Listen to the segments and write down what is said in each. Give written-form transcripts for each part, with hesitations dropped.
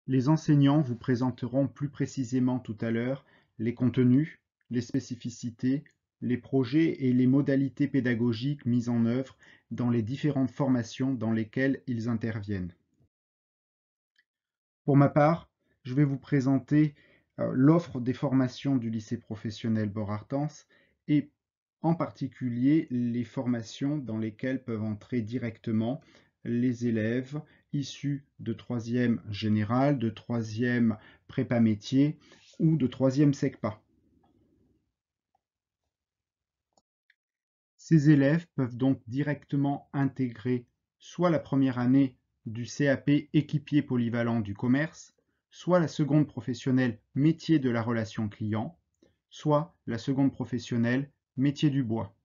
Les enseignants vous présenteront plus précisément tout à l'heure les contenus, les spécificités, les projets et les modalités pédagogiques mises en œuvre dans les différentes formations dans lesquelles ils interviennent. Pour ma part, je vais vous présenter l'offre des formations du lycée professionnel Bort-Artens et en particulier les formations dans lesquelles peuvent entrer directement les élèves issus de 3e général, de 3e prépa métier ou de 3e SECPA. Ces élèves peuvent donc directement intégrer soit la première année du CAP équipier polyvalent du commerce, soit la seconde professionnelle métier de la relation client, soit la seconde professionnelle métier du bois.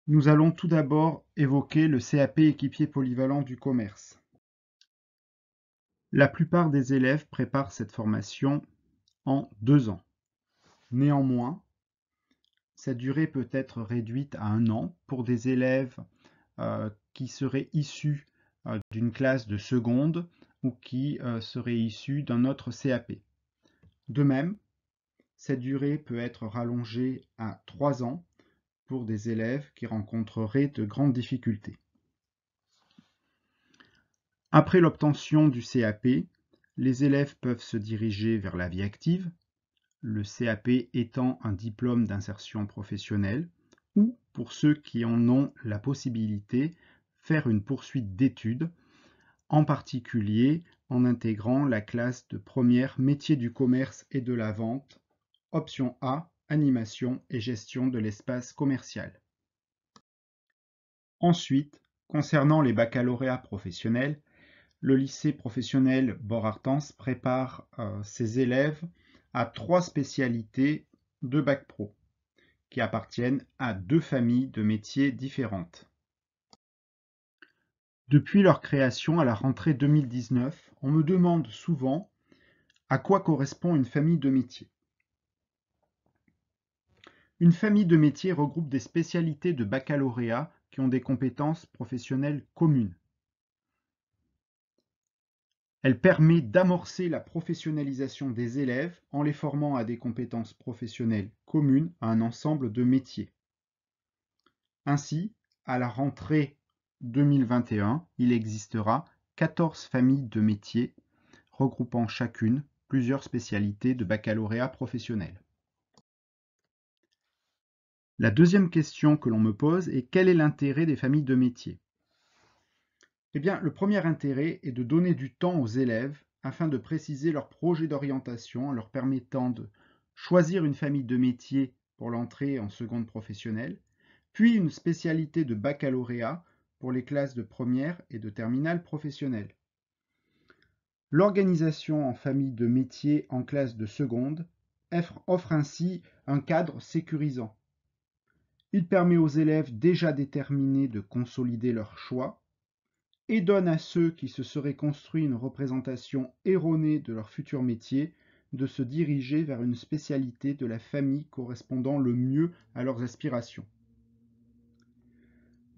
Nous allons tout d'abord évoquer le CAP équipier polyvalent du commerce. La plupart des élèves préparent cette formation en 2 ans. Néanmoins, sa durée peut être réduite à 1 an pour des élèves qui seraient issus d'une classe de seconde ou qui seraient issus d'un autre CAP. De même, cette durée peut être rallongée à 3 ans pour des élèves qui rencontreraient de grandes difficultés. Après l'obtention du CAP, les élèves peuvent se diriger vers la vie active, le CAP étant un diplôme d'insertion professionnelle, ou, pour ceux qui en ont la possibilité, faire une poursuite d'études, en particulier en intégrant la classe de première métier du commerce et de la vente, option A, animation et gestion de l'espace commercial. Ensuite, concernant les baccalauréats professionnels, le lycée professionnel Bort-Artens prépare ses élèves à 3 spécialités de bac pro, qui appartiennent à 2 familles de métiers différentes. Depuis leur création à la rentrée 2019, on me demande souvent à quoi correspond une famille de métiers. Une famille de métiers regroupe des spécialités de baccalauréat qui ont des compétences professionnelles communes. Elle permet d'amorcer la professionnalisation des élèves en les formant à des compétences professionnelles communes à un ensemble de métiers. Ainsi, à la rentrée 2021, il existera 14 familles de métiers regroupant chacune plusieurs spécialités de baccalauréat professionnel. La deuxième question que l'on me pose est quel est l'intérêt des familles de métiers? Eh bien, le premier intérêt est de donner du temps aux élèves afin de préciser leur projet d'orientation en leur permettant de choisir une famille de métiers pour l'entrée en seconde professionnelle, puis une spécialité de baccalauréat pour les classes de première et de terminale professionnelle. L'organisation en famille de métiers en classe de seconde offre ainsi un cadre sécurisant. Il permet aux élèves déjà déterminés de consolider leur choix et donne à ceux qui se seraient construit une représentation erronée de leur futur métier de se diriger vers une spécialité de la famille correspondant le mieux à leurs aspirations.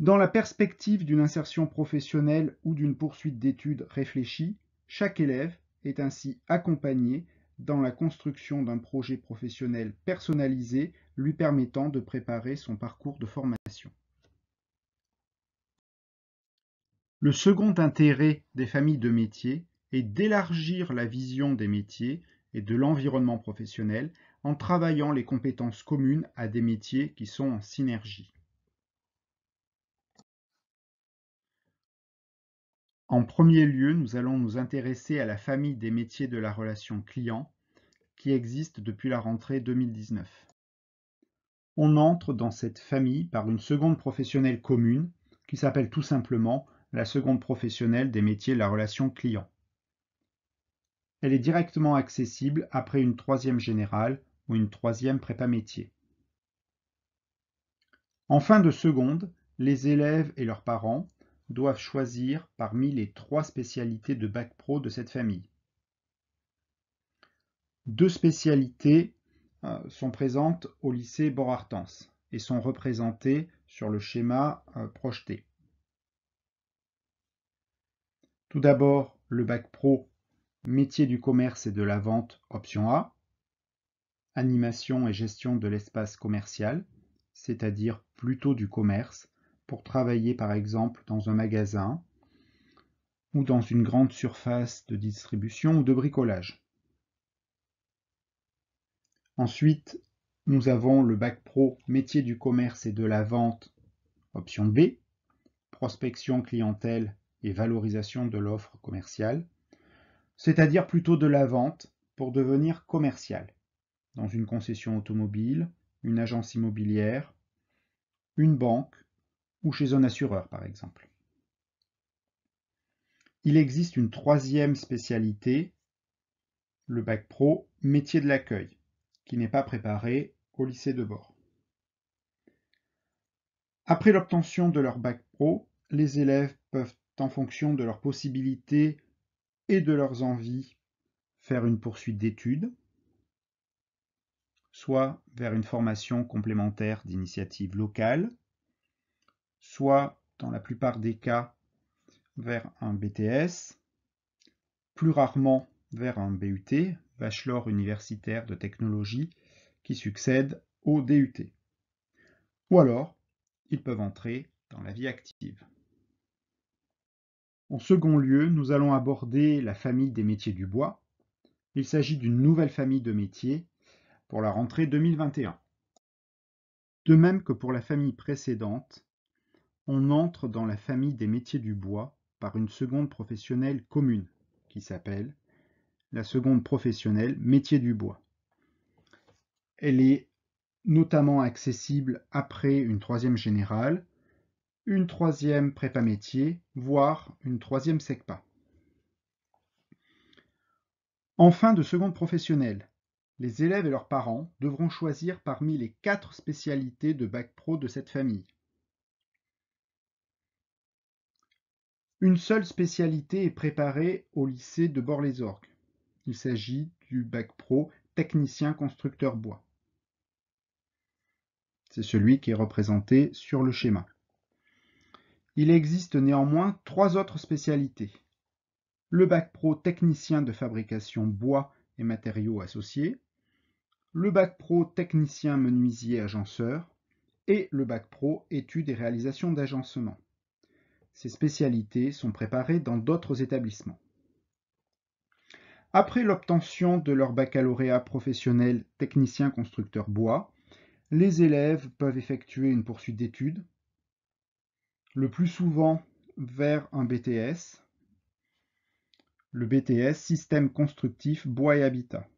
Dans la perspective d'une insertion professionnelle ou d'une poursuite d'études réfléchie, chaque élève est ainsi accompagné dans la construction d'un projet professionnel personnalisé lui permettant de préparer son parcours de formation. Le second intérêt des familles de métiers est d'élargir la vision des métiers et de l'environnement professionnel en travaillant les compétences communes à des métiers qui sont en synergie. En premier lieu, nous allons nous intéresser à la famille des métiers de la relation client qui existe depuis la rentrée 2019. On entre dans cette famille par une seconde professionnelle commune qui s'appelle tout simplement la seconde professionnelle des métiers de la relation client. Elle est directement accessible après une 3e générale ou une 3e prépa métier. En fin de seconde, les élèves et leurs parents doivent choisir parmi les 3 spécialités de bac pro de cette famille. 2 spécialités sont présentes au lycée Bort-Artens et sont représentées sur le schéma projeté. Tout d'abord, le bac pro métier du commerce et de la vente, option A. Animation et gestion de l'espace commercial, c'est-à-dire plutôt du commerce, pour travailler par exemple dans un magasin ou dans une grande surface de distribution ou de bricolage. Ensuite, nous avons le bac pro métier du commerce et de la vente, option B, prospection clientèle et valorisation de l'offre commerciale, c'est-à-dire plutôt de la vente pour devenir commercial, dans une concession automobile, une agence immobilière, une banque ou chez un assureur par exemple. Il existe une troisième spécialité, le bac pro métier de l'accueil, qui n'est pas préparé au lycée de bord. Après l'obtention de leur bac pro, les élèves peuvent, en fonction de leurs possibilités et de leurs envies, faire une poursuite d'études, soit vers une formation complémentaire d'initiative locale, soit, dans la plupart des cas, vers un BTS, plus rarement vers un BUT, Bachelor universitaire de technologie, qui succède au DUT. Ou alors, ils peuvent entrer dans la vie active. En second lieu, nous allons aborder la famille des métiers du bois. Il s'agit d'une nouvelle famille de métiers pour la rentrée 2021. De même que pour la famille précédente, on entre dans la famille des métiers du bois par une seconde professionnelle commune, qui s'appelle la seconde professionnelle métier du bois. Elle est notamment accessible après une troisième générale, une troisième prépa métier, voire une troisième SECPA. En fin de seconde professionnelle, les élèves et leurs parents devront choisir parmi les 4 spécialités de bac pro de cette famille. Une seule spécialité est préparée au lycée de Bort-les-Orgues. Il s'agit du bac pro technicien constructeur bois. C'est celui qui est représenté sur le schéma. Il existe néanmoins 3 autres spécialités. Le bac pro technicien de fabrication bois et matériaux associés, le bac pro technicien menuisier agenceur et le bac pro études et réalisations d'agencement. Ces spécialités sont préparées dans d'autres établissements. Après l'obtention de leur baccalauréat professionnel technicien constructeur bois, les élèves peuvent effectuer une poursuite d'études, le plus souvent vers un BTS, le BTS Système constructif bois et habitat,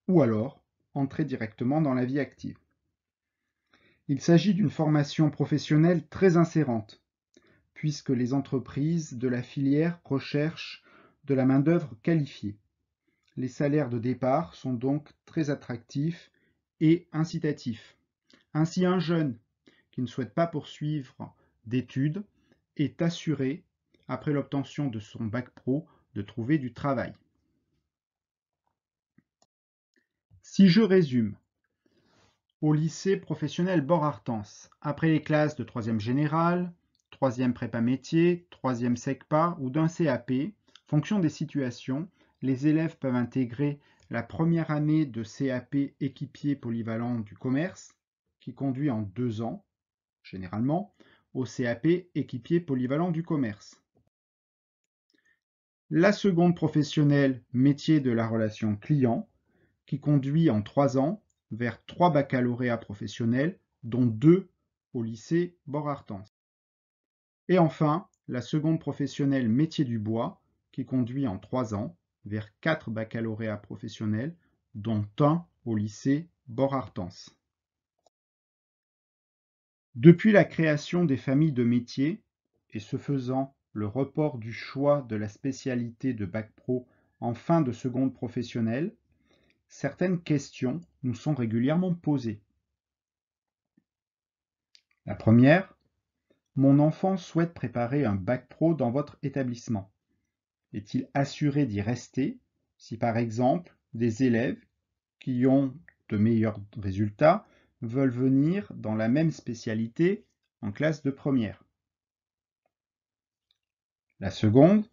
ou alors entrer directement dans la vie active. Il s'agit d'une formation professionnelle très insérante, puisque les entreprises de la filière recherchent de la main-d'œuvre qualifiée. Les salaires de départ sont donc très attractifs et incitatifs. Ainsi, un jeune qui ne souhaite pas poursuivre d'études est assuré, après l'obtention de son bac pro, de trouver du travail. Si je résume, au lycée professionnel Bort-Artens, après les classes de 3e générale, 3e prépa métier, 3e SECPA ou d'un CAP, fonction des situations, les élèves peuvent intégrer la première année de CAP équipier polyvalent du commerce, qui conduit en 2 ans, généralement, au CAP équipier polyvalent du commerce. La seconde professionnelle métier de la relation client, qui conduit en 3 ans vers 3 baccalauréats professionnels, dont 2 au lycée Bort-Artens. Et enfin, la seconde professionnelle métier du bois, qui conduit en 3 ans vers 4 baccalauréats professionnels, dont 1 au lycée Bort-Artens. Depuis la création des familles de métiers, et ce faisant le report du choix de la spécialité de bac pro en fin de seconde professionnelle, certaines questions nous sont régulièrement posées. La première, mon enfant souhaite préparer un bac pro dans votre établissement. Est-il assuré d'y rester si par exemple des élèves qui ont de meilleurs résultats veulent venir dans la même spécialité en classe de première? La seconde,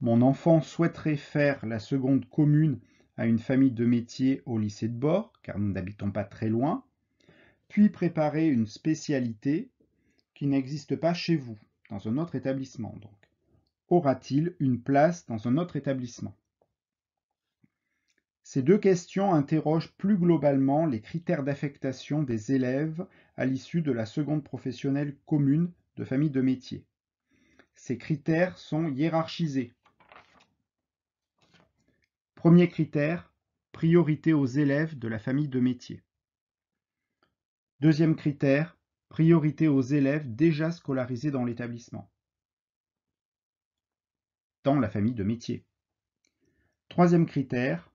Mon enfant souhaiterait faire la seconde commune à une famille de métiers au lycée de Bord, car nous n'habitons pas très loin, puis préparer une spécialité qui n'existe pas chez vous, dans un autre établissement donc. Aura-t-il une place dans un autre établissement? Ces deux questions interrogent plus globalement les critères d'affectation des élèves à l'issue de la seconde professionnelle commune de famille de métiers. Ces critères sont hiérarchisés. Premier critère, priorité aux élèves de la famille de métiers. Deuxième critère, priorité aux élèves déjà scolarisés dans l'établissement, dans la famille de métiers. Troisième critère,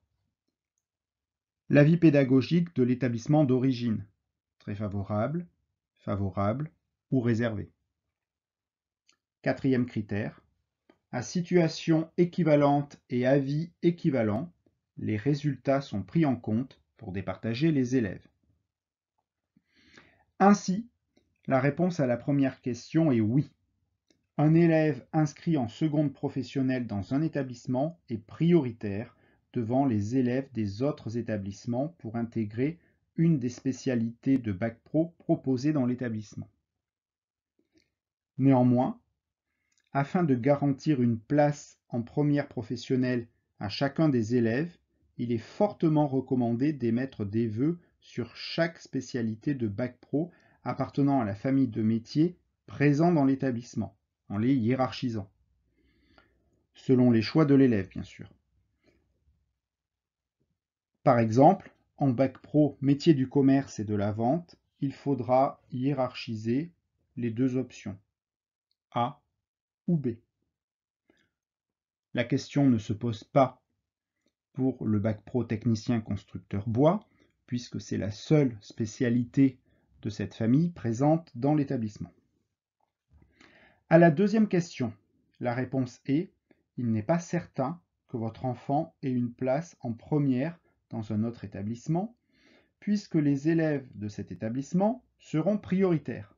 l'avis pédagogique de l'établissement d'origine, très favorable, favorable ou réservé. Quatrième critère, à situation équivalente et avis équivalent, les résultats sont pris en compte pour départager les élèves. Ainsi, la réponse à la première question est oui. Un élève inscrit en seconde professionnelle dans un établissement est prioritaire devant les élèves des autres établissements pour intégrer une des spécialités de bac pro proposées dans l'établissement. Néanmoins, afin de garantir une place en première professionnelle à chacun des élèves, il est fortement recommandé d'émettre des vœux sur chaque spécialité de bac pro appartenant à la famille de métiers présents dans l'établissement, en les hiérarchisant, selon les choix de l'élève bien sûr. Par exemple, en bac pro métier du commerce et de la vente, il faudra hiérarchiser les deux options, A ou B. La question ne se pose pas pour le bac pro technicien constructeur bois, puisque c'est la seule spécialité de cette famille présente dans l'établissement. À la deuxième question, la réponse est « Il n'est pas certain que votre enfant ait une place en première dans un autre établissement, puisque les élèves de cet établissement seront prioritaires.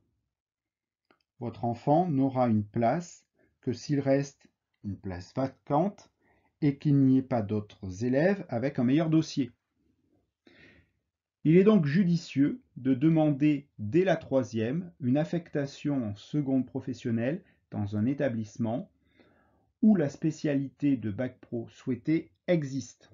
Votre enfant n'aura une place que s'il reste une place vacante et qu'il n'y ait pas d'autres élèves avec un meilleur dossier. » Il est donc judicieux de demander dès la troisième une affectation en seconde professionnelle dans un établissement où la spécialité de bac pro souhaitée existe.